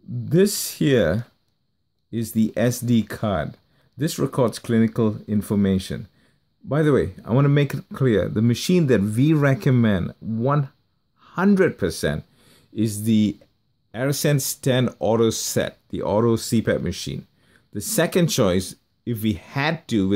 This here is the SD card. This records clinical information. By the way, I want to make it clear, the machine that we recommend 100% is the AirSense 10 AutoSet, the auto CPAP machine. The second choice, if we had to,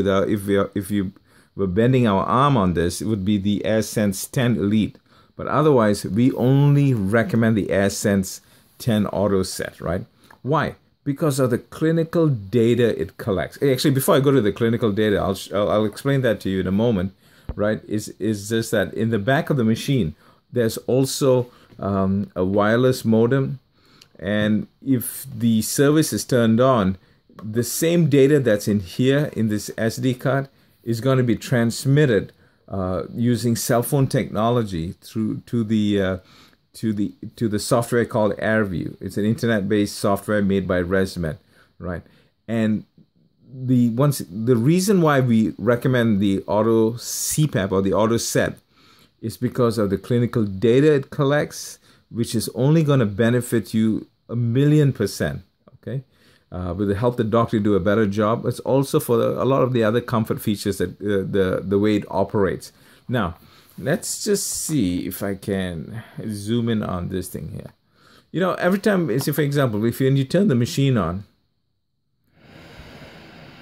if you were bending our arm on this, it would be the AirSense 10 Elite. But otherwise, we only recommend the AirSense 10 AutoSet, right? Why? Because of the clinical data it collects. Actually, before I go to the clinical data, I'll explain that to you in a moment, right? Is just that in the back of the machine, there's also a wireless modem. And if the service is turned on, the same data that's in here in this SD card is going to be transmitted using cell phone technology through to the software called AirView. It's an internet-based software made by Resmed, right? And the reason why we recommend the auto CPAP or the AutoSet is because of the clinical data it collects, which is only going to benefit you 1,000,000%. Okay, with the help the doctor do a better job. It's also for a lot of the other comfort features that the way it operates. Now, let's just see if I can zoom in on this thing here. You know, every time, for example, when you turn the machine on,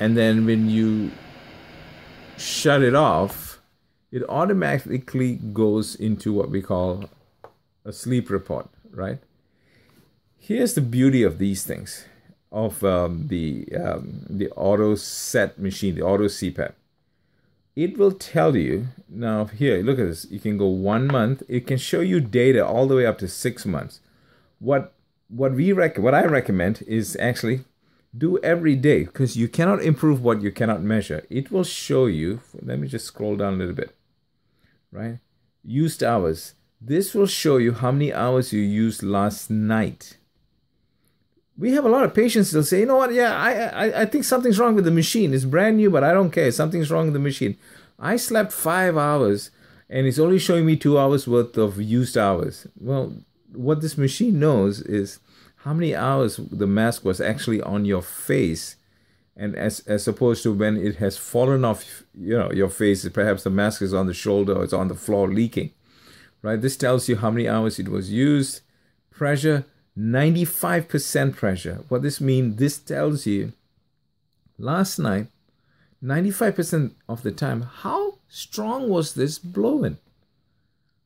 and then when you shut it off, it automatically goes into what we call a sleep report, right? Here's the beauty of these things, of the AutoSet machine, the auto CPAP. It will tell you, now here, look at this. You can go 1 month. It can show you data all the way up to 6 months. What I recommend is actually do every day, because you cannot improve what you cannot measure. It will show you, let me just scroll down a little bit, right? Used hours. This will show you how many hours you used last night. We have a lot of patients that'll say, you know what, yeah, I think something's wrong with the machine. It's brand new, but I don't care. Something's wrong with the machine. I slept 5 hours, and it's only showing me 2 hours worth of used hours. Well, what this machine knows is how many hours the mask was actually on your face, and as opposed to when it has fallen off, your face, perhaps the mask is on the shoulder or it's on the floor leaking, right? This tells you how many hours it was used. Pressure, 95% pressure. What this means, this tells you last night, 95% of the time, how strong was this blowing?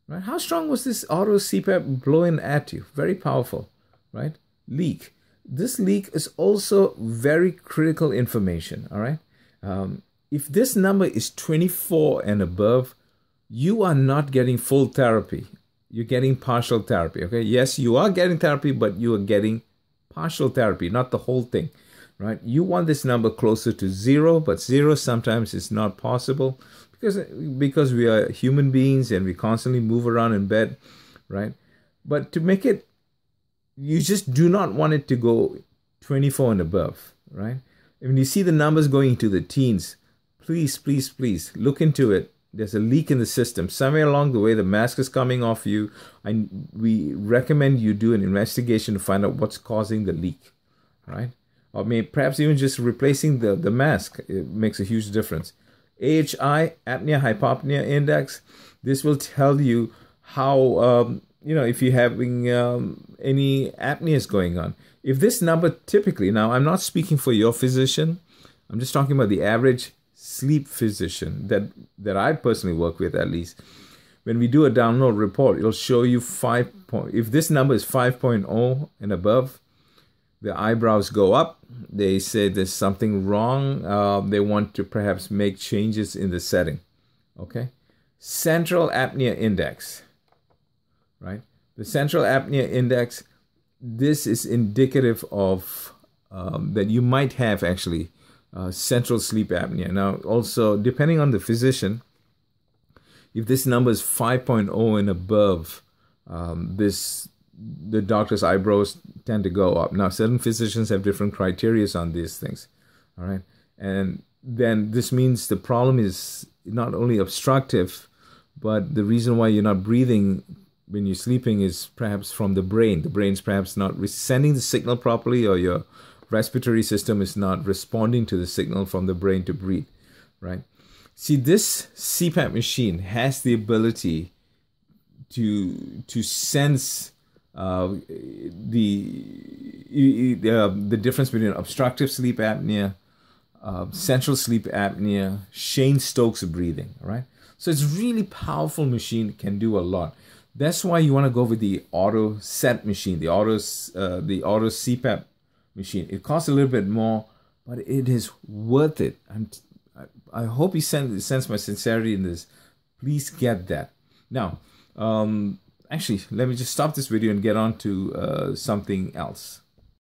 Right? How strong was this auto CPAP blowing at you? Very powerful, right? Leak. This leak is also very critical information, all right? If this number is 24 and above, you are not getting full therapy. You're getting partial therapy, okay? Yes, you are getting therapy, but you are getting partial therapy, not the whole thing, right? You want this number closer to 0, but 0 sometimes is not possible because we are human beings and we constantly move around in bed, right? But to make it, you just do not want it to go 24 and above, right? When you see the numbers going into the teens, please, please, please look into it. There's a leak in the system. Somewhere along the way, the mask is coming off you. We recommend you do an investigation to find out what's causing the leak, right? Or perhaps even just replacing the mask. It makes a huge difference. AHI, Apnea Hypopnea Index. This will tell you how, if you're having any apneas going on. If this number typically, now I'm not speaking for your physician. I'm just talking about the average sleep physician that I personally work with, at least. When we do a download report, it'll show you if this number is 5.0 and above, the eyebrows go up. They say there's something wrong. They want to perhaps make changes in the setting. Okay. Central Apnea Index, right? The Central Apnea Index, this is indicative of that you might have actually central sleep apnea. Now, also, depending on the physician, if this number is 5.0 and above, the doctor's eyebrows tend to go up. Now, certain physicians have different criteria on these things, all right? And then this means the problem is not only obstructive, but the reason why you're not breathing when you're sleeping is perhaps from the brain. The brain's perhaps not sending the signal properly, or your respiratory system is not responding to the signal from the brain to breathe, right? See, this CPAP machine has the ability to sense the difference between obstructive sleep apnea, central sleep apnea, Shane-Stokes breathing, right? So it's really powerful machine, can do a lot. That's why you want to go with the AutoSet machine, the auto CPAP machine. It costs a little bit more, but it is worth it. I hope you sense my sincerity in this. Please get that. Now, actually, let me just stop this video and get on to something else.